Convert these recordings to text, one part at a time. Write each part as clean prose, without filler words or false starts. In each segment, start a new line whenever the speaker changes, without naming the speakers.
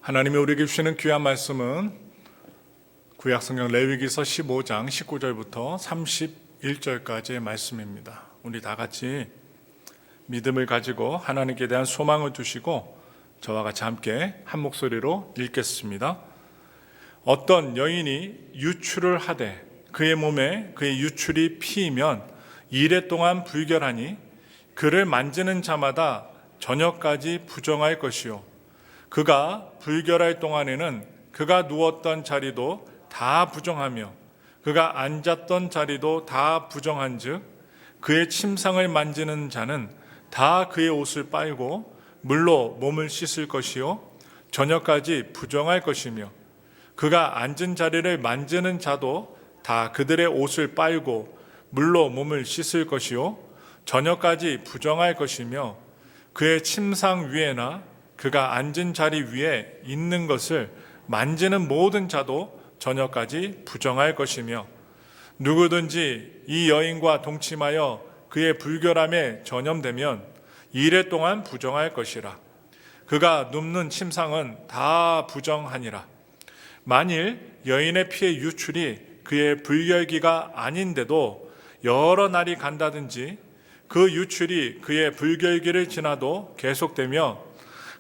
하나님이 우리에게 주시는 귀한 말씀은 구약성경 레위기서 15장 19절부터 31절까지의 말씀입니다. 우리 다 같이 믿음을 가지고 하나님께 대한 소망을 두시고 저와 같이 함께 한 목소리로 읽겠습니다. 어떤 여인이 유출을 하되 그의 몸에 그의 유출이 피이면 이레 동안 불결하니 그를 만지는 자마다 저녁까지 부정할 것이요 그가 불결할 동안에는 그가 누웠던 자리도 다 부정하며 그가 앉았던 자리도 다 부정한즉 그의 침상을 만지는 자는 다 그의 옷을 빨고 물로 몸을 씻을 것이요 저녁까지 부정할 것이며 그가 앉은 자리를 만지는 자도 다 그들의 옷을 빨고 물로 몸을 씻을 것이요 저녁까지 부정할 것이며 그의 침상 위에나 그가 앉은 자리 위에 있는 것을 만지는 모든 자도 저녁까지 부정할 것이며 누구든지 이 여인과 동침하여 그의 불결함에 전염되면 이레 동안 부정할 것이라. 그가 눕는 침상은 다 부정하니라. 만일 여인의 피의 유출이 그의 불결기가 아닌데도 여러 날이 간다든지 그 유출이 그의 불결기를 지나도 계속되며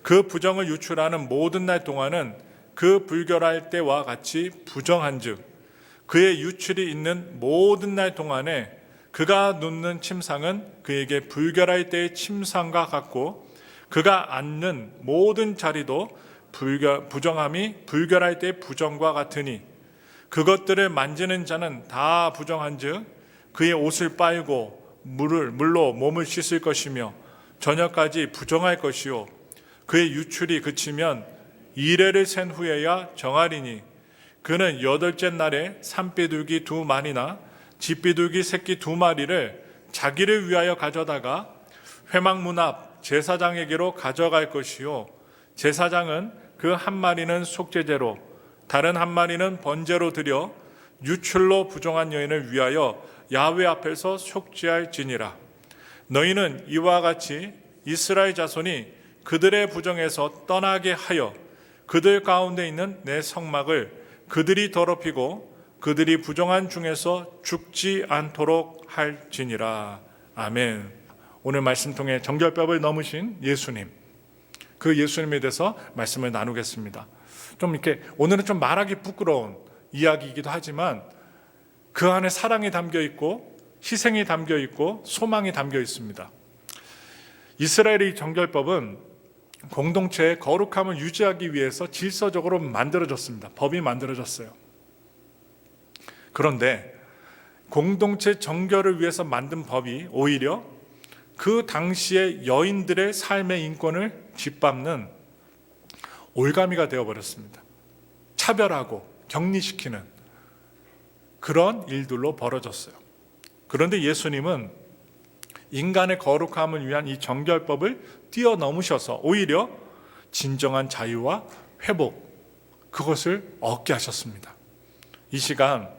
그 부정을 유출하는 모든 날 동안은 그 불결할 때와 같이 부정한즉 그의 유출이 있는 모든 날 동안에 그가 눕는 침상은 그에게 불결할 때의 침상과 같고 그가 앉는 모든 자리도 부정함이 불결할 때의 부정과 같으니 그것들을 만지는 자는 다 부정한즉 그의 옷을 빨고 물로 몸을 씻을 것이며 저녁까지 부정할 것이요 그의 유출이 그치면 이레를 센 후에야 정하리니 그는 8째 날에 산비둘기 2마리나 집비둘기 새끼 2마리를 자기를 위하여 가져다가 회막문 앞 제사장에게로 가져갈 것이요 제사장은 그 한 마리는 속죄제로 다른 한 마리는 번제로 드려 유출로 부정한 여인을 위하여 야훼 앞에서 속죄할지니라. 너희는 이와 같이 이스라엘 자손이 그들의 부정에서 떠나게 하여 그들 가운데 있는 내 성막을 그들이 더럽히고 그들이 부정한 중에서 죽지 않도록 할지니라. 아멘. 오늘 말씀 통해 정결법을 넘으신 예수님, 그 예수님에 대해서 말씀을 나누겠습니다. 좀 이렇게 오늘은 좀 말하기 부끄러운 이야기이기도 하지만 그 안에 사랑이 담겨 있고 희생이 담겨 있고 소망이 담겨 있습니다. 이스라엘의 정결법은 공동체의 거룩함을 유지하기 위해서 질서적으로 만들어졌습니다. 법이 만들어졌어요. 그런데 공동체 정결을 위해서 만든 법이 오히려 그 당시의 여인들의 삶의 인권을 짓밟는 올가미가 되어버렸습니다. 차별하고 격리시키는 그런 일들로 벌어졌어요. 그런데 예수님은 인간의 거룩함을 위한 이 정결법을 뛰어넘으셔서 오히려 진정한 자유와 회복, 그것을 얻게 하셨습니다. 이 시간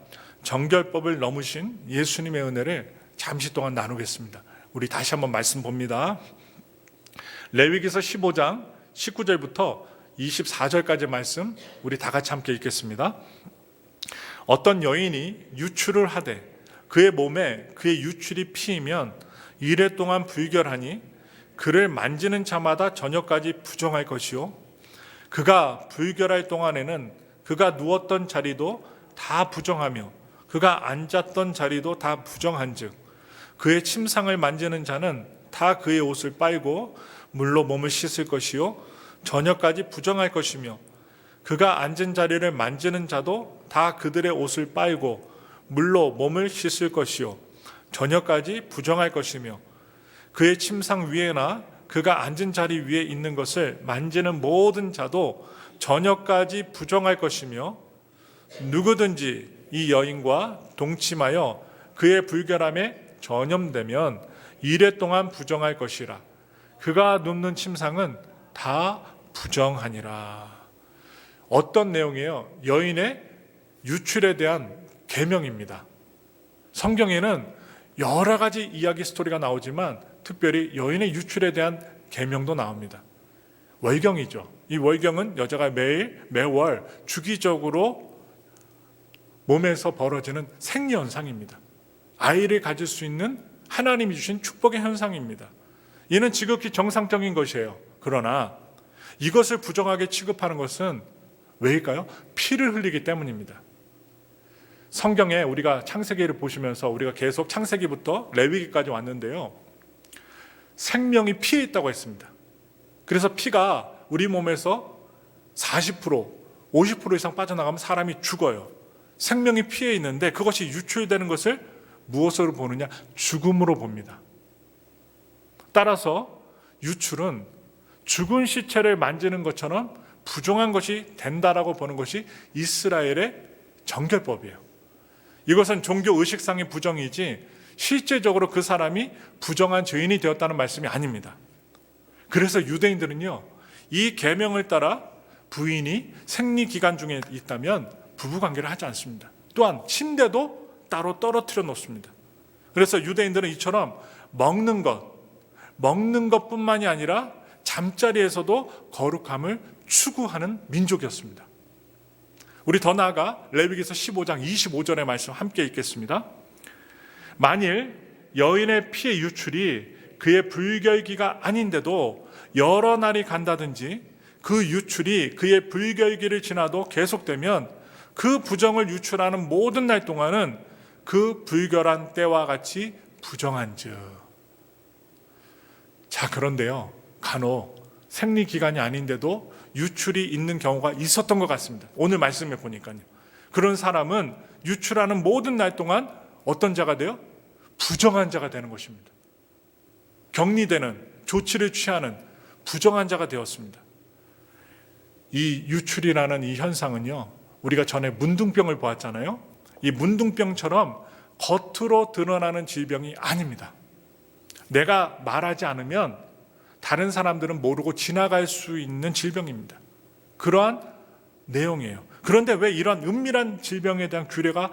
정결법을 넘으신 예수님의 은혜를 잠시 동안 나누겠습니다. 우리 다시 한번 말씀 봅니다. 레위기서 15장 19절부터 24절까지 말씀 우리 다 같이 함께 읽겠습니다. 어떤 여인이 유출을 하되 그의 몸에 그의 유출이 피이면 이레 동안 불결하니 그를 만지는 자마다 저녁까지 부정할 것이요 그가 불결할 동안에는 그가 누웠던 자리도 다 부정하며 그가 앉았던 자리도 다 부정한즉 그의 침상을 만지는 자는 다 그의 옷을 빨고 물로 몸을 씻을 것이요 저녁까지 부정할 것이며 그가 앉은 자리를 만지는 자도 다 그들의 옷을 빨고 물로 몸을 씻을 것이요 저녁까지 부정할 것이며 그의 침상 위에나 그가 앉은 자리 위에 있는 것을 만지는 모든 자도 저녁까지 부정할 것이며 누구든지 이 여인과 동침하여 그의 불결함에 전염되면 이레 동안 부정할 것이라. 그가 눕는 침상은 다 부정하니라. 어떤 내용이에요? 여인의 유출에 대한 계명입니다. 성경에는 여러 가지 이야기 스토리가 나오지만 특별히 여인의 유출에 대한 계명도 나옵니다. 월경이죠. 이 월경은 여자가 매월 주기적으로 몸에서 벌어지는 생리현상입니다. 아이를 가질 수 있는 하나님이 주신 축복의 현상입니다. 이는 지극히 정상적인 것이에요. 그러나 이것을 부정하게 취급하는 것은 왜일까요? 피를 흘리기 때문입니다. 성경에 우리가 창세기를 보시면서 우리가 계속 창세기부터 레위기까지 왔는데요, 생명이 피에 있다고 했습니다. 그래서 피가 우리 몸에서 40%, 50% 이상 빠져나가면 사람이 죽어요. 생명이 피에 있는데 그것이 유출되는 것을 무엇으로 보느냐? 죽음으로 봅니다. 따라서 유출은 죽은 시체를 만지는 것처럼 부정한 것이 된다라고 보는 것이 이스라엘의 정결법이에요. 이것은 종교 의식상의 부정이지 실제적으로 그 사람이 부정한 죄인이 되었다는 말씀이 아닙니다. 그래서 유대인들은요, 이 계명을 따라 부인이 생리 기간 중에 있다면 부부관계를 하지 않습니다. 또한 침대도 따로 떨어뜨려 놓습니다. 그래서 유대인들은 이처럼 먹는 것뿐만이 아니라 잠자리에서도 거룩함을 추구하는 민족이었습니다. 우리 더 나아가 레위기서 15장 25절의 말씀 함께 읽겠습니다. 만일 여인의 피의 유출이 그의 불결기가 아닌데도 여러 날이 간다든지 그 유출이 그의 불결기를 지나도 계속되면 그 부정을 유출하는 모든 날 동안은 그 불결한 때와 같이 부정한즉. 자, 그런데요, 간혹 생리기간이 아닌데도 유출이 있는 경우가 있었던 것 같습니다. 오늘 말씀에 보니까요. 그런 사람은 유출하는 모든 날 동안 어떤 자가 돼요? 부정한 자가 되는 것입니다. 격리되는, 조치를 취하는 부정한 자가 되었습니다. 이 유출이라는 이 현상은요, 우리가 전에 문둥병을 보았잖아요. 이 문둥병처럼 겉으로 드러나는 질병이 아닙니다. 내가 말하지 않으면 다른 사람들은 모르고 지나갈 수 있는 질병입니다. 그러한 내용이에요. 그런데 왜 이런 은밀한 질병에 대한 규례가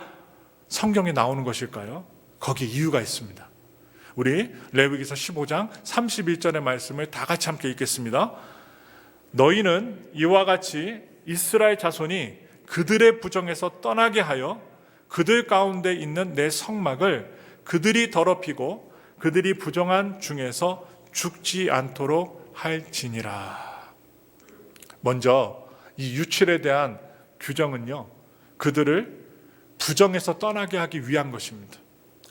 성경에 나오는 것일까요? 거기에 이유가 있습니다. 우리 레위기서 15장 31절의 말씀을 다 같이 함께 읽겠습니다. 너희는 이와 같이 이스라엘 자손이 그들의 부정에서 떠나게 하여 그들 가운데 있는 내 성막을 그들이 더럽히고 그들이 부정한 중에서 죽지 않도록 할지니라. 먼저 이 유출에 대한 규정은요, 그들을 부정에서 떠나게 하기 위한 것입니다.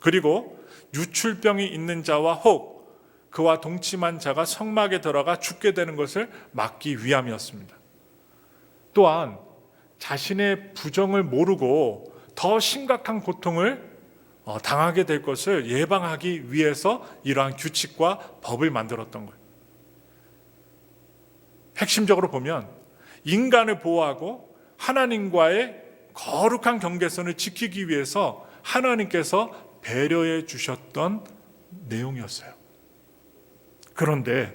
그리고 유출병이 있는 자와 혹 그와 동침한 자가 성막에 들어가 죽게 되는 것을 막기 위함이었습니다. 또한 자신의 부정을 모르고 더 심각한 고통을 당하게 될 것을 예방하기 위해서 이러한 규칙과 법을 만들었던 거예요. 핵심적으로 보면 인간을 보호하고 하나님과의 거룩한 경계선을 지키기 위해서 하나님께서 배려해 주셨던 내용이었어요. 그런데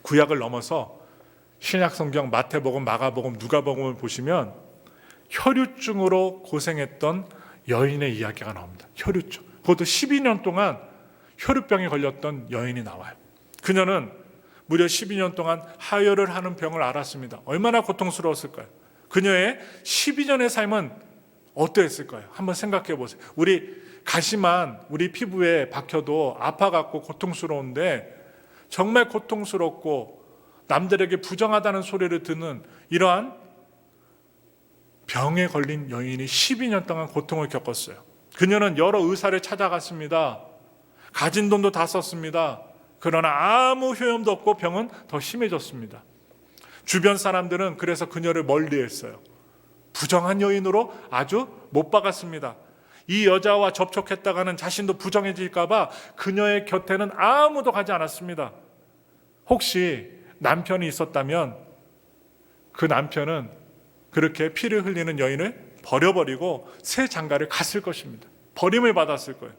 구약을 넘어서 신약성경 마태복음, 마가복음, 누가복음을 보시면 혈유증으로 고생했던 여인의 이야기가 나옵니다. 혈유증. 그것도 12년 동안 혈유병에 걸렸던 여인이 나와요. 그녀는 무려 12년 동안 하혈을 하는 병을 앓았습니다. 얼마나 고통스러웠을까요? 그녀의 12년의 삶은 어떠했을까요? 한번 생각해 보세요. 우리 가시만 우리 피부에 박혀도 아파갖고 고통스러운데 정말 고통스럽고 남들에게 부정하다는 소리를 듣는 이러한 병에 걸린 여인이 12년 동안 고통을 겪었어요. 그녀는 여러 의사를 찾아갔습니다. 가진 돈도 다 썼습니다. 그러나 아무 효험도 없고 병은 더 심해졌습니다. 주변 사람들은 그래서 그녀를 멀리했어요. 부정한 여인으로 아주 못 박았습니다. 이 여자와 접촉했다가는 자신도 부정해질까 봐 그녀의 곁에는 아무도 가지 않았습니다. 혹시 남편이 있었다면 그 남편은 그렇게 피를 흘리는 여인을 버려버리고 새 장가를 갔을 것입니다. 버림을 받았을 거예요.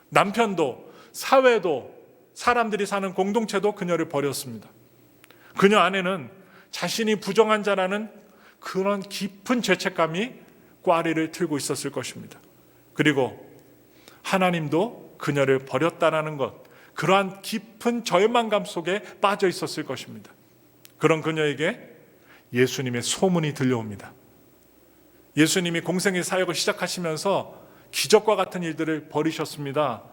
남편도 사회도 사람들이 사는 공동체도 그녀를 버렸습니다. 그녀 안에는 자신이 부정한 자라는 그런 깊은 죄책감이 꽈리를 틀고 있었을 것입니다. 그리고 하나님도 그녀를 버렸다라는 것, 그러한 깊은 절망감 속에 빠져 있었을 것입니다. 그런 그녀에게 예수님의 소문이 들려옵니다. 예수님이 공생의 사역을 시작하시면서 기적과 같은 일들을 벌이셨습니다.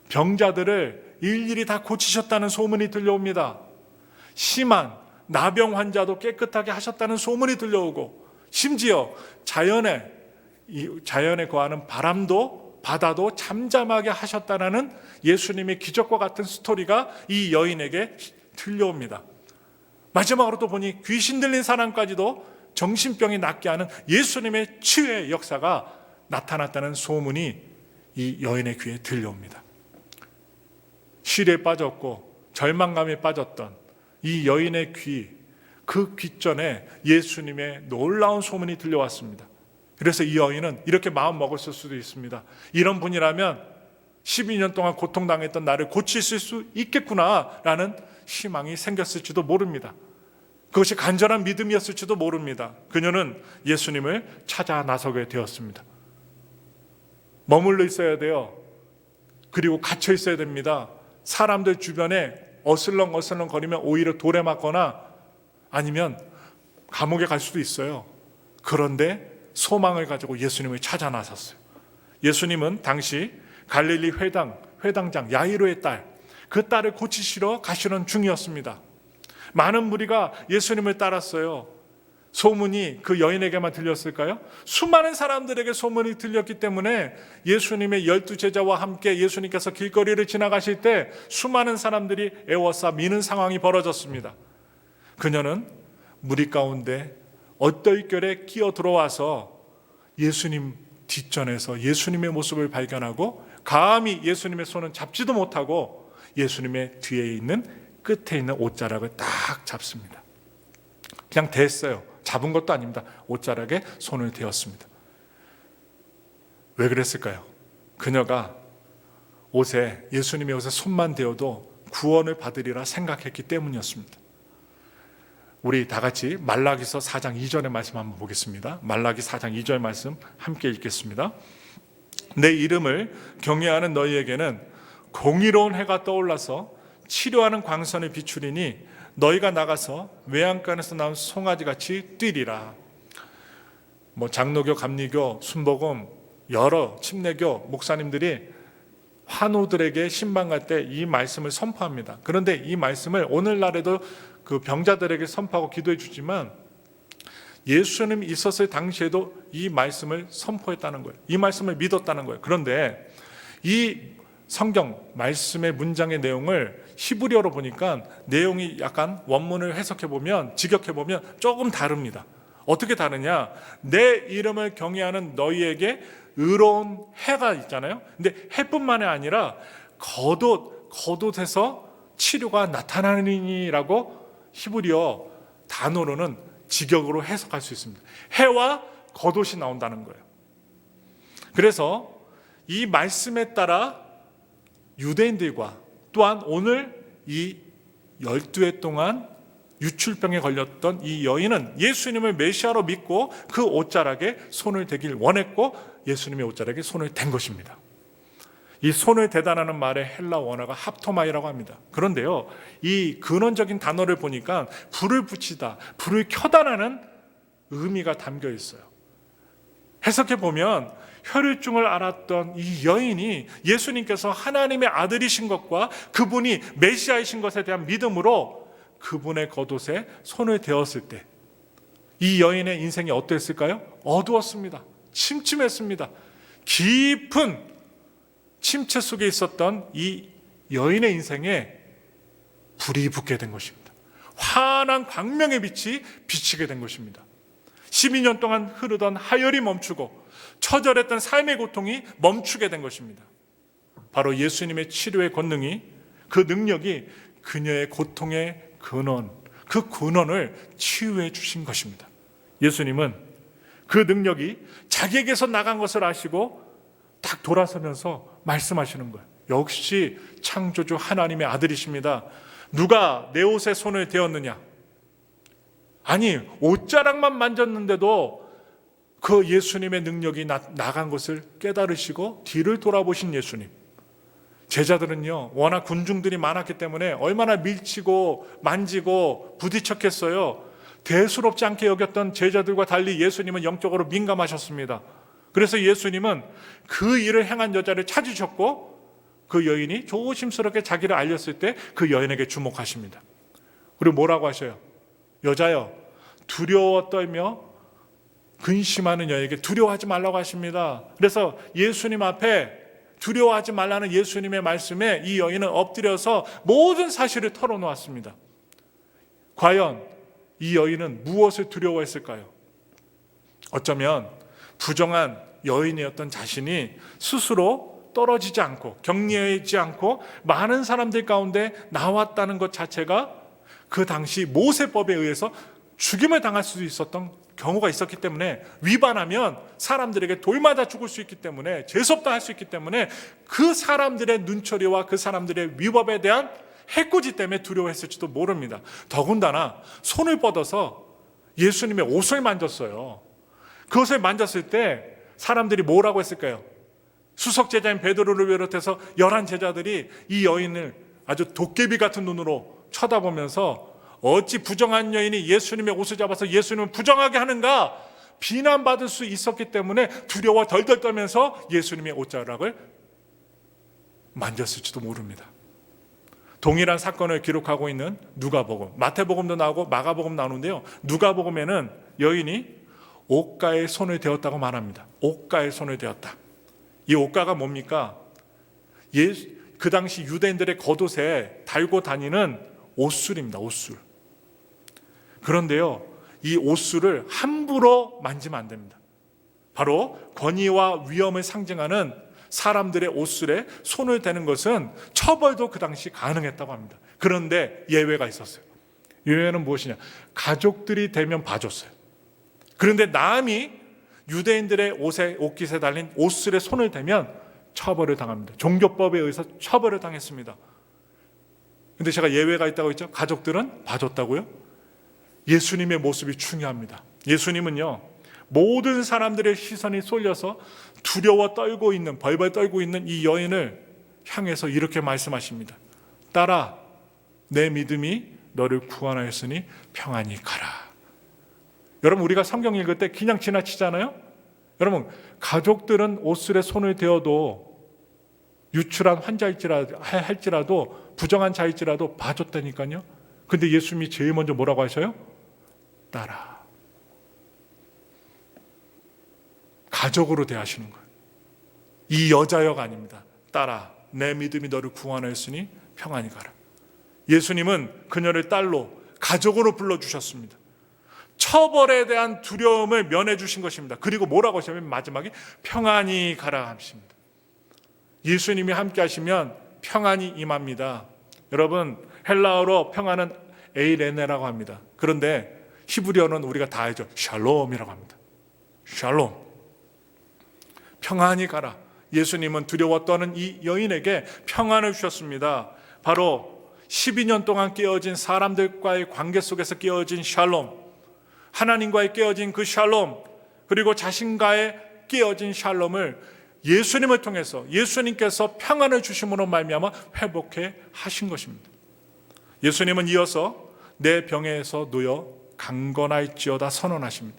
병자들을 일일이 다 고치셨다는 소문이 들려옵니다. 심한 나병 환자도 깨끗하게 하셨다는 소문이 들려오고, 심지어 자연에 거하는 바다도 잠잠하게 하셨다는 예수님의 기적과 같은 스토리가 이 여인에게 들려옵니다. 마지막으로 또 보니 귀신 들린 사람까지도 정신병이 낫게 하는 예수님의 치유의 역사가 나타났다는 소문이 이 여인의 귀에 들려옵니다. 시리에 빠졌고 절망감에 빠졌던 이 여인의 귀, 그 귓전에 예수님의 놀라운 소문이 들려왔습니다. 그래서 이 여인은 이렇게 마음 먹었을 수도 있습니다. 이런 분이라면 12년 동안 고통당했던 나를 고치실 수 있겠구나라는 희망이 생겼을지도 모릅니다. 그것이 간절한 믿음이었을지도 모릅니다. 그녀는 예수님을 찾아 나서게 되었습니다. 머물러 있어야 돼요. 그리고 갇혀 있어야 됩니다. 사람들 주변에 어슬렁어슬렁 거리면 오히려 돌에 맞거나 아니면 감옥에 갈 수도 있어요. 그런데 소망을 가지고 예수님을 찾아 나섰어요. 예수님은 당시 갈릴리 회당장 야이로의 딸, 그 딸을 고치시러 가시는 중이었습니다. 많은 무리가 예수님을 따랐어요. 소문이 그 여인에게만 들렸을까요? 수많은 사람들에게 소문이 들렸기 때문에 예수님의 12제자와 함께 예수님께서 길거리를 지나가실 때 수많은 사람들이 애워싸 미는 상황이 벌어졌습니다. 그녀는 무리 가운데 얼떨결에 끼어 들어와서 예수님 뒷전에서 예수님의 모습을 발견하고 감히 예수님의 손은 잡지도 못하고 예수님의 뒤에 있는 끝에 있는 옷자락을 딱 잡습니다. 그냥 댔어요. 잡은 것도 아닙니다. 옷자락에 손을 대었습니다. 왜 그랬을까요? 그녀가 예수님의 옷에 손만 대어도 구원을 받으리라 생각했기 때문이었습니다. 우리 다 같이 말라기서 4장 2절의 말씀 한번 보겠습니다. 말라기 4장 2절 말씀 함께 읽겠습니다. 내 이름을 경외하는 너희에게는 공의로운 해가 떠올라서 치료하는 광선을 비추리니 너희가 나가서 외양간에서 나온 송아지같이 뛰리라. 장로교, 감리교, 순복음, 여러 침례교 목사님들이 환우들에게 신방갈 때 이 말씀을 선포합니다. 그런데 이 말씀을 오늘날에도 그 병자들에게 선포하고 기도해 주지만 예수님이 있었을 당시에도 이 말씀을 선포했다는 거예요. 이 말씀을 믿었다는 거예요. 그런데 이 성경 말씀의 문장의 내용을 히브리어로 보니까 내용이 약간 원문을 해석해 보면, 직역해 보면 조금 다릅니다. 어떻게 다르냐? 내 이름을 경외하는 너희에게 의로운 해가 있잖아요. 근데 해뿐만이 아니라 겉옷에서 치료가 나타나느니라고 히브리어 단어로는 직역으로 해석할 수 있습니다. 해와 겉옷이 나온다는 거예요. 그래서 이 말씀에 따라 유대인들과 또한 오늘 이 12해 동안 유출병에 걸렸던 이 여인은 예수님을 메시아로 믿고 그 옷자락에 손을 대길 원했고 예수님의 옷자락에 손을 댄 것입니다. 이 손을 대다라는 말의 헬라 원어가 합토마이라고 합니다. 그런데요, 이 근원적인 단어를 보니까 불을 붙이다, 불을 켜다라는 의미가 담겨 있어요. 해석해 보면 혈유증을 앓았던 이 여인이 예수님께서 하나님의 아들이신 것과 그분이 메시아이신 것에 대한 믿음으로 그분의 겉옷에 손을 대었을 때 이 여인의 인생이 어땠을까요? 어두웠습니다. 침침했습니다. 깊은 침체 속에 있었던 이 여인의 인생에 불이 붙게 된 것입니다. 환한 광명의 빛이 비치게 된 것입니다. 12년 동안 흐르던 하혈이 멈추고 처절했던 삶의 고통이 멈추게 된 것입니다. 바로 예수님의 치료의 권능이, 그 능력이 그녀의 고통의 근원, 그 근원을 치유해 주신 것입니다. 예수님은 그 능력이 자기에게서 나간 것을 아시고 딱 돌아서면서 말씀하시는 거예요. 역시 창조주 하나님의 아들이십니다. 누가 내 옷에 손을 대었느냐? 아니, 옷자락만 만졌는데도 그 예수님의 능력이 나간 것을 깨달으시고 뒤를 돌아보신 예수님. 제자들은요, 워낙 군중들이 많았기 때문에 얼마나 밀치고 만지고 부딪혔겠어요. 대수롭지 않게 여겼던 제자들과 달리 예수님은 영적으로 민감하셨습니다. 그래서 예수님은 그 일을 행한 여자를 찾으셨고, 그 여인이 조심스럽게 자기를 알렸을 때 그 여인에게 주목하십니다. 그리고 뭐라고 하셔요? 여자여, 두려워 떨며 근심하는 여에게 두려워하지 말라고 하십니다. 그래서 예수님 앞에 두려워하지 말라는 예수님의 말씀에 이 여인은 엎드려서 모든 사실을 털어놓았습니다. 과연 이 여인은 무엇을 두려워했을까요? 어쩌면 부정한 여인이었던 자신이 스스로 떨어지지 않고 격리하지 않고 많은 사람들 가운데 나왔다는 것 자체가 그 당시 모세법에 의해서 죽임을 당할 수도 있었던 경우가 있었기 때문에, 위반하면 사람들에게 돌맞아 죽을 수 있기 때문에, 재수없다 할 수 있기 때문에 그 사람들의 눈초리와 그 사람들의 위법에 대한 해코지 때문에 두려워했을지도 모릅니다. 더군다나 손을 뻗어서 예수님의 옷을 만졌어요. 그것을 만졌을 때 사람들이 뭐라고 했을까요? 수석 제자인 베드로를 비롯해서 11 제자들이 이 여인을 아주 도깨비 같은 눈으로 쳐다보면서 어찌 부정한 여인이 예수님의 옷을 잡아서 예수님을 부정하게 하는가 비난받을 수 있었기 때문에 두려워 덜덜 떨면서 예수님의 옷자락을 만졌을지도 모릅니다. 동일한 사건을 기록하고 있는 누가복음, 마태복음도 나오고 마가복음 나오는데요, 누가복음에는 여인이 옷가에 손을 대었다고 말합니다. 옷가에 손을 대었다. 이 옷가가 뭡니까? 그 당시 유대인들의 겉옷에 달고 다니는 옷술입니다. 옷술. 그런데요, 이 옷술을 함부로 만지면 안 됩니다. 바로 권위와 위엄을 상징하는 사람들의 옷술에 손을 대는 것은 처벌도 그 당시 가능했다고 합니다. 그런데 예외가 있었어요. 예외는 무엇이냐? 가족들이 대면 봐줬어요. 그런데 남이 유대인들의 옷깃에 달린 옷술에 손을 대면 처벌을 당합니다. 종교법에 의해서 처벌을 당했습니다. 근데 제가 예외가 있다고 했죠? 가족들은 봐줬다고요? 예수님의 모습이 중요합니다. 예수님은요, 모든 사람들의 시선이 쏠려서 두려워 떨고 있는, 벌벌 떨고 있는 이 여인을 향해서 이렇게 말씀하십니다. 딸아, 내 믿음이 너를 구원하였으니 평안히 가라. 여러분, 우리가 성경 읽을 때 그냥 지나치잖아요? 여러분, 가족들은 옷술에 손을 대어도 유출한 환자일지라도 부정한 자일지라도 봐줬다니까요. 근데 예수님이 제일 먼저 뭐라고 하셔요? 딸아. 가족으로 대하시는 거예요. 이 여자여가 아닙니다. 딸아, 내 믿음이 너를 구원하였으니 평안히 가라. 예수님은 그녀를 딸로, 가족으로 불러주셨습니다. 처벌에 대한 두려움을 면해 주신 것입니다. 그리고 뭐라고 하시냐면 마지막에 평안히 가라 하십니다. 예수님이 함께 하시면 평안이 임합니다. 여러분, 헬라어로 평안은 에이레네라고 합니다. 그런데 히브리어는 우리가 다 알죠. 샬롬이라고 합니다. 샬롬. 평안히 가라. 예수님은 두려워 떠는 이 여인에게 평안을 주셨습니다. 바로 12년 동안 깨어진 사람들과의 관계 속에서 깨어진 샬롬, 하나님과의 깨어진 그 샬롬, 그리고 자신과의 깨어진 샬롬을 예수님을 통해서 예수님께서 평안을 주심으로 말미암아 회복해 하신 것입니다. 예수님은 이어서 내 병에서 놓여 강건할지어다 선언하십니다.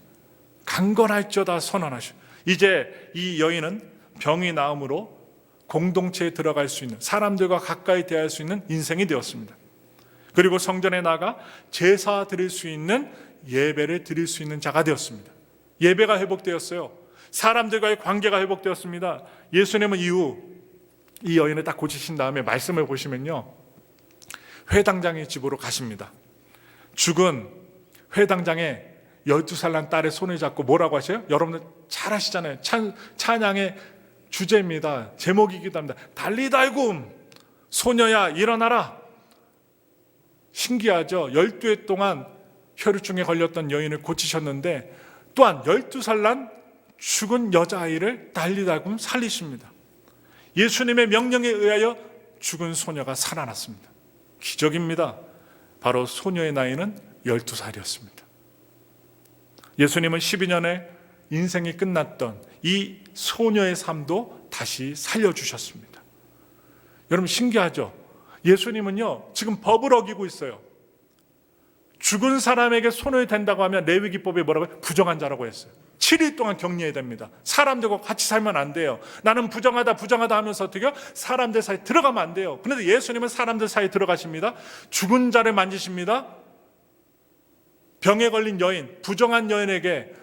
강건할지어다 선언하십니다. 이제 이 여인은 병이 나음으로 공동체에 들어갈 수 있는, 사람들과 가까이 대할 수 있는 인생이 되었습니다. 그리고 성전에 나가 제사 드릴 수 있는, 예배를 드릴 수 있는 자가 되었습니다. 예배가 회복되었어요. 사람들과의 관계가 회복되었습니다. 예수님은 이후 이 여인을 딱 고치신 다음에 말씀을 보시면요, 회당장의 집으로 가십니다. 죽은 회당장의 12살 난 딸의 손을 잡고 뭐라고 하셔요? 여러분들 잘 아시잖아요. 찬양의 주제입니다. 제목이기도 합니다. 달리달굼, 소녀야 일어나라. 신기하죠? 12해 동안 혈우증에 걸렸던 여인을 고치셨는데, 또한 12살 난 죽은 여자아이를 달리달굼 살리십니다. 예수님의 명령에 의하여 죽은 소녀가 살아났습니다. 기적입니다. 바로 소녀의 나이는 12살이었습니다. 예수님은 12년의 인생이 끝났던 이 소녀의 삶도 다시 살려주셨습니다. 여러분 신기하죠? 예수님은요 지금 법을 어기고 있어요. 죽은 사람에게 손을 댄다고 하면 레위기법이 뭐라고요? 부정한 자라고 했어요. 7일 동안 격리해야 됩니다. 사람들과 같이 살면 안 돼요. 나는 부정하다 하면서 어떻게요? 사람들 사이에 들어가면 안 돼요. 그런데 예수님은 사람들 사이에 들어가십니다. 죽은 자를 만지십니다. 병에 걸린 여인, 부정한 여인에게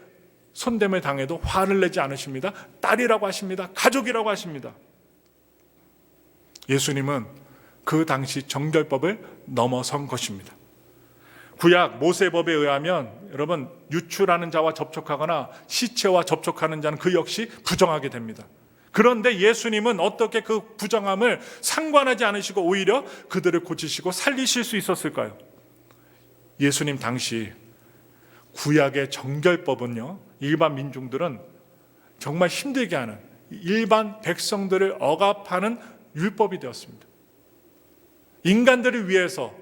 손됨을 당해도 화를 내지 않으십니다. 딸이라고 하십니다. 가족이라고 하십니다. 예수님은 그 당시 정결법을 넘어선 것입니다. 구약 모세법에 의하면 여러분 유출하는 자와 접촉하거나 시체와 접촉하는 자는 그 역시 부정하게 됩니다. 그런데 예수님은 어떻게 그 부정함을 상관하지 않으시고 오히려 그들을 고치시고 살리실 수 있었을까요? 예수님 당시 구약의 정결법은요 일반 민중들은 정말 힘들게 하는 일반 백성들을 억압하는 율법이 되었습니다. 인간들을 위해서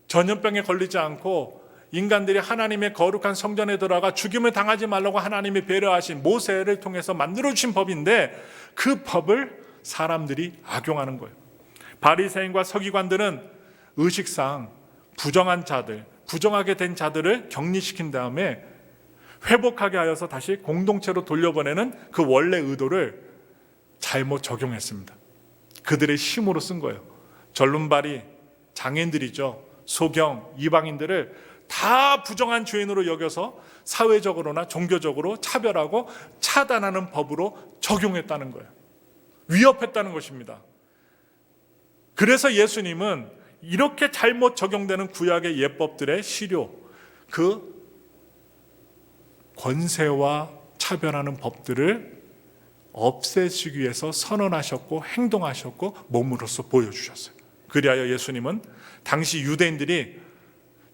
전염병에 걸리지 않고 인간들이 하나님의 거룩한 성전에 들어가 죽임을 당하지 말라고 하나님이 배려하신 모세를 통해서 만들어주신 법인데 그 법을 사람들이 악용하는 거예요. 바리새인과 서기관들은 의식상 부정한 자들, 부정하게 된 자들을 격리시킨 다음에 회복하게 하여서 다시 공동체로 돌려보내는 그 원래 의도를 잘못 적용했습니다. 그들의 힘으로 쓴 거예요. 절름발이 장인들이죠. 소경, 이방인들을 다 부정한 죄인으로 여겨서 사회적으로나 종교적으로 차별하고 차단하는 법으로 적용했다는 거예요. 위협했다는 것입니다. 그래서 예수님은 이렇게 잘못 적용되는 구약의 예법들의 실효, 그 권세와 차별하는 법들을 없애시기 위해서 선언하셨고 행동하셨고 몸으로써 보여주셨어요. 그리하여 예수님은 당시 유대인들이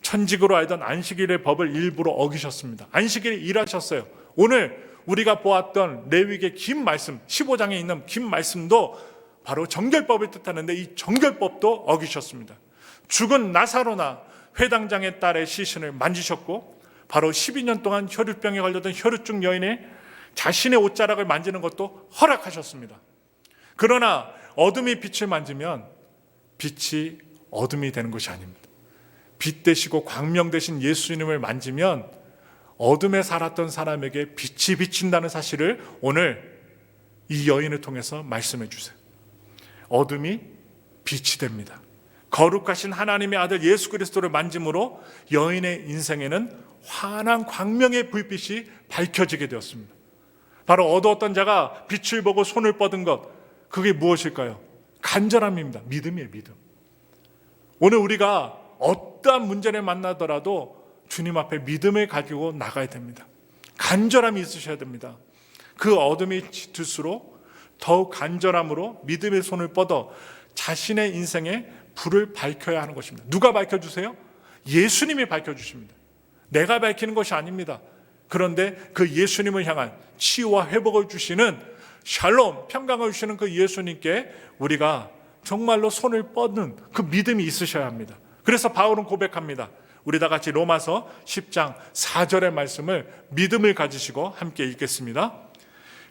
천직으로 알던 안식일의 법을 일부러 어기셨습니다. 안식일에 일하셨어요. 오늘 우리가 보았던 레위기의 긴 말씀, 15장에 있는 긴 말씀도 바로 정결법을 뜻하는데 이 정결법도 어기셨습니다. 죽은 나사로나 회당장의 딸의 시신을 만지셨고 바로 12년 동안 혈유병에 걸렸던 혈유증 여인의 자신의 옷자락을 만지는 것도 허락하셨습니다. 그러나 어둠이 빛을 만지면 빛이 어둠이 되는 것이 아닙니다. 빛 되시고 광명 되신 예수님을 만지면 어둠에 살았던 사람에게 빛이 비친다는 사실을 오늘 이 여인을 통해서 말씀해 주세요. 어둠이 빛이 됩니다. 거룩하신 하나님의 아들 예수 그리스도를 만짐으로 여인의 인생에는 환한 광명의 불빛이 밝혀지게 되었습니다. 바로 어두웠던 자가 빛을 보고 손을 뻗은 것, 그게 무엇일까요? 간절함입니다. 믿음이에요, 믿음. 오늘 우리가 어떠한 문제를 만나더라도 주님 앞에 믿음을 가지고 나가야 됩니다. 간절함이 있으셔야 됩니다. 그 어둠이 짙을수록 더욱 간절함으로 믿음의 손을 뻗어 자신의 인생에 불을 밝혀야 하는 것입니다. 누가 밝혀주세요? 예수님이 밝혀주십니다. 내가 밝히는 것이 아닙니다. 그런데 그 예수님을 향한 치유와 회복을 주시는 샬롬, 평강을 주시는 그 예수님께 우리가 정말로 손을 뻗는 그 믿음이 있으셔야 합니다. 그래서 바울은 고백합니다. 우리 다 같이 로마서 10장 4절의 말씀을 믿음을 가지시고 함께 읽겠습니다.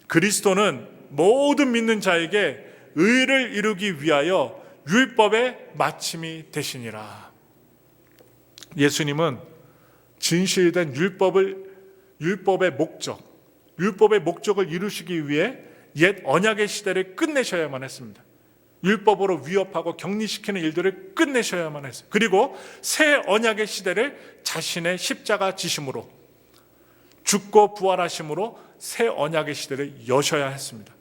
그리스도는 모든 믿는 자에게 의를 이루기 위하여 율법의 마침이 되시니라. 예수님은 진실된 율법의 목적을 이루시기 위해 옛 언약의 시대를 끝내셔야만 했습니다. 율법으로 위협하고 격리시키는 일들을 끝내셔야만 했어요. 그리고 새 언약의 시대를 자신의 십자가 지심으로 죽고 부활하심으로 새 언약의 시대를 여셔야 했습니다.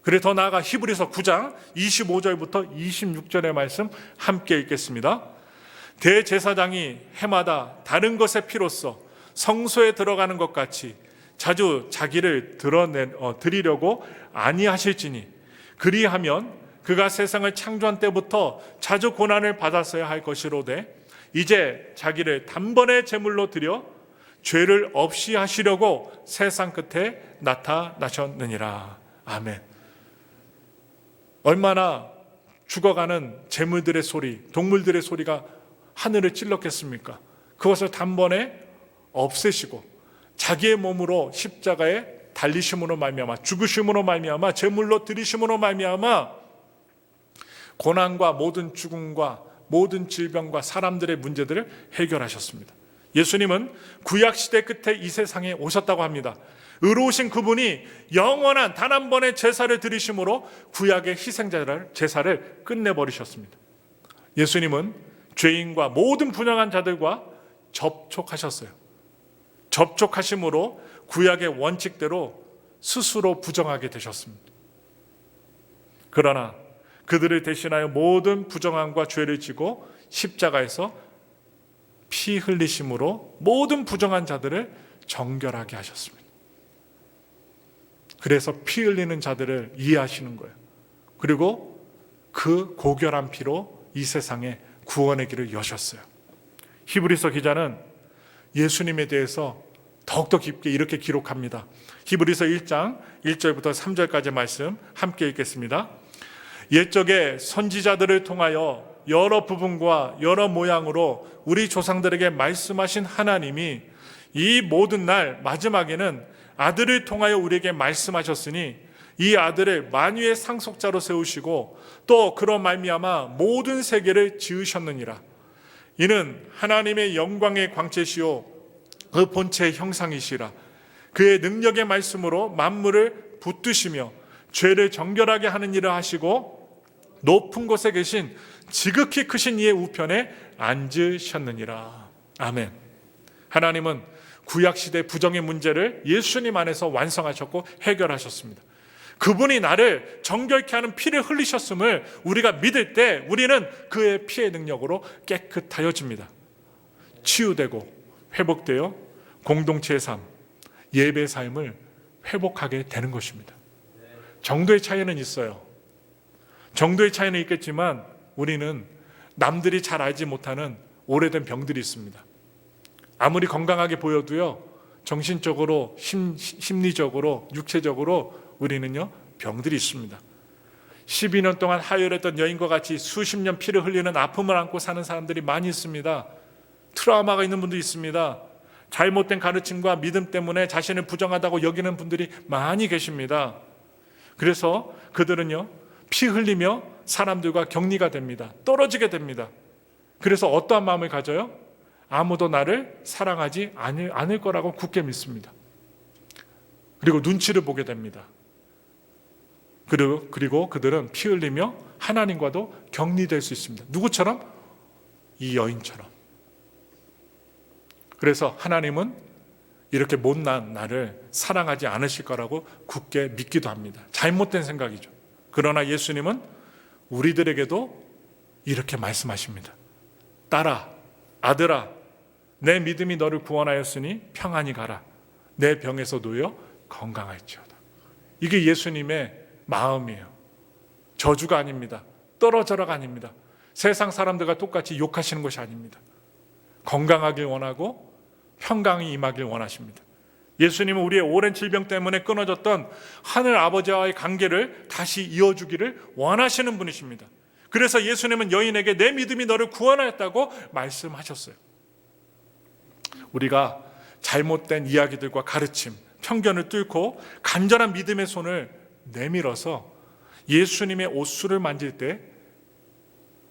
그래 더 나아가 히브리서 9장 25절부터 26절의 말씀 함께 읽겠습니다. 대제사장이 해마다 다른 것의 피로써 성소에 들어가는 것 같이 자주 자기를 드리려고 아니하실지니 그리하면 그가 세상을 창조한 때부터 자주 고난을 받았어야 할 것이로되 이제 자기를 단번에 제물로 드려 죄를 없이 하시려고 세상 끝에 나타나셨느니라. 아멘. 얼마나 죽어가는 제물들의 소리, 동물들의 소리가 하늘을 찔렀겠습니까? 그것을 단번에 없애시고 자기의 몸으로 십자가에 달리심으로 말미암아 죽으심으로 말미암아 제물로 드리심으로 말미암아 고난과 모든 죽음과 모든 질병과 사람들의 문제들을 해결하셨습니다. 예수님은 구약시대 끝에 이 세상에 오셨다고 합니다. 의로우신 그분이 영원한 단 한 번의 제사를 드리심으로 구약의 제사를 끝내버리셨습니다. 예수님은 죄인과 모든 분양한 자들과 접촉하셨어요. 접촉하심으로 구약의 원칙대로 스스로 부정하게 되셨습니다. 그러나 그들을 대신하여 모든 부정함과 죄를 지고 십자가에서 피 흘리심으로 모든 부정한 자들을 정결하게 하셨습니다. 그래서 피 흘리는 자들을 이해하시는 거예요. 그리고 그 고결한 피로 이 세상에 구원의 길을 여셨어요. 히브리서 기자는 예수님에 대해서 더욱더 깊게 이렇게 기록합니다. 히브리서 1장 1절부터 3절까지 말씀 함께 읽겠습니다. 옛적에 선지자들을 통하여 여러 부분과 여러 모양으로 우리 조상들에게 말씀하신 하나님이 이 모든 날 마지막에는 아들을 통하여 우리에게 말씀하셨으니 이 아들을 만유의 상속자로 세우시고 또 그런 말미암아 모든 세계를 지으셨느니라. 이는 하나님의 영광의 광채시요 그 본체의 형상이시라. 그의 능력의 말씀으로 만물을 붙드시며 죄를 정결하게 하는 일을 하시고 높은 곳에 계신 지극히 크신 이의 우편에 앉으셨느니라. 아멘. 하나님은 구약시대 부정의 문제를 예수님 안에서 완성하셨고 해결하셨습니다. 그분이 나를 정결케 하는 피를 흘리셨음을 우리가 믿을 때 우리는 그의 피의 능력으로 깨끗하여집니다. 치유되고 회복되어 공동체의 삶, 예배의 삶을 회복하게 되는 것입니다. 정도의 차이는 있어요. 정도의 차이는 있겠지만 우리는 남들이 잘 알지 못하는 오래된 병들이 있습니다. 아무리 건강하게 보여도요, 정신적으로, 심리적으로, 육체적으로 우리는요, 병들이 있습니다. 12년 동안 하혈했던 여인과 같이 수십 년 피를 흘리는 아픔을 안고 사는 사람들이 많이 있습니다. 트라우마가 있는 분도 있습니다. 잘못된 가르침과 믿음 때문에 자신을 부정하다고 여기는 분들이 많이 계십니다. 그래서 그들은요, 피 흘리며 사람들과 격리가 됩니다. 떨어지게 됩니다. 그래서 어떠한 마음을 가져요? 아무도 나를 사랑하지 않을 거라고 굳게 믿습니다. 그리고 눈치를 보게 됩니다. 그리고 그들은 피 흘리며 하나님과도 격리될 수 있습니다. 누구처럼? 이 여인처럼. 그래서 하나님은 이렇게 못난 나를 사랑하지 않으실 거라고 굳게 믿기도 합니다. 잘못된 생각이죠. 그러나 예수님은 우리들에게도 이렇게 말씀하십니다. 딸아, 아들아, 내 믿음이 너를 구원하였으니 평안히 가라. 내 병에서 놓여 건강할지어다. 이게 예수님의 마음이에요. 저주가 아닙니다. 떨어져라가 아닙니다. 세상 사람들과 똑같이 욕하시는 것이 아닙니다. 건강하길 원하고 평강이 임하길 원하십니다. 예수님은 우리의 오랜 질병 때문에 끊어졌던 하늘 아버지와의 관계를 다시 이어주기를 원하시는 분이십니다. 그래서 예수님은 여인에게 내 믿음이 너를 구원하였다고 말씀하셨어요. 우리가 잘못된 이야기들과 가르침, 편견을 뚫고 간절한 믿음의 손을 내밀어서 예수님의 옷수를 만질 때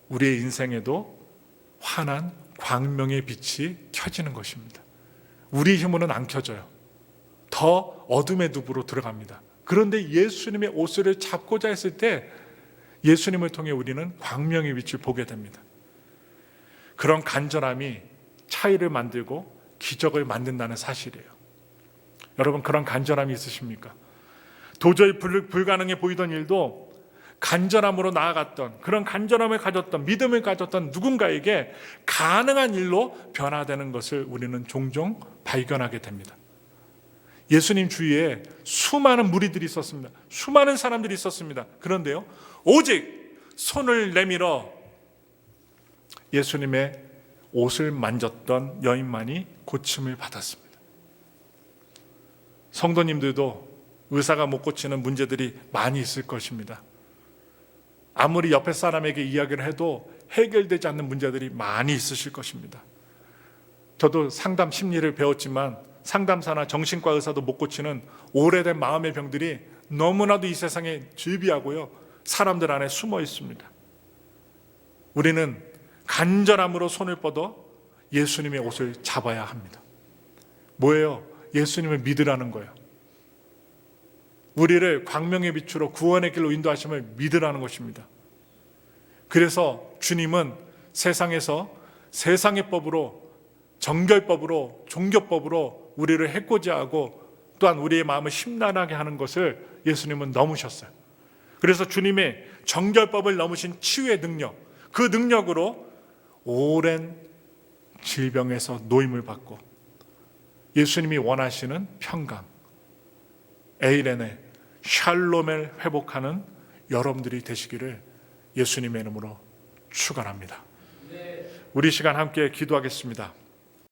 우리의 인생에도 환한 광명의 빛이 켜지는 것입니다. 우리 힘으로는 안 켜져요. 더 어둠의 늪으로 들어갑니다. 그런데 예수님의 옷을 잡고자 했을 때 예수님을 통해 우리는 광명의 빛을 보게 됩니다. 그런 간절함이 차이를 만들고 기적을 만든다는 사실이에요. 여러분, 그런 간절함이 있으십니까? 도저히 불가능해 보이던 일도 간절함으로 나아갔던, 그런 간절함을 가졌던, 믿음을 가졌던 누군가에게 가능한 일로 변화되는 것을 우리는 종종 발견하게 됩니다. 예수님 주위에 수많은 무리들이 있었습니다. 수많은 사람들이 있었습니다. 그런데요, 오직 손을 내밀어 예수님의 옷을 만졌던 여인만이 고침을 받았습니다. 성도님들도 의사가 못 고치는 문제들이 많이 있을 것입니다. 아무리 옆에 사람에게 이야기를 해도 해결되지 않는 문제들이 많이 있으실 것입니다. 저도 상담 심리를 배웠지만 상담사나 정신과 의사도 못 고치는 오래된 마음의 병들이 너무나도 이 세상에 즐비하고요, 사람들 안에 숨어 있습니다. 우리는 간절함으로 손을 뻗어 예수님의 옷을 잡아야 합니다. 뭐예요? 예수님을 믿으라는 거예요. 우리를 광명의 빛으로 구원의 길로 인도하심을 믿으라는 것입니다. 그래서 주님은 세상에서 세상의 법으로, 정결법으로, 종교법으로 우리를 해코지하고 또한 우리의 마음을 심란하게 하는 것을 예수님은 넘으셨어요. 그래서 주님의 정결법을 넘으신 치유의 능력, 그 능력으로 오랜 질병에서 노임을 받고 예수님이 원하시는 평강, 에이레네, 샬롬을 회복하는 여러분들이 되시기를 예수님의 이름으로 축원합니다. 우리 시간 함께 기도하겠습니다.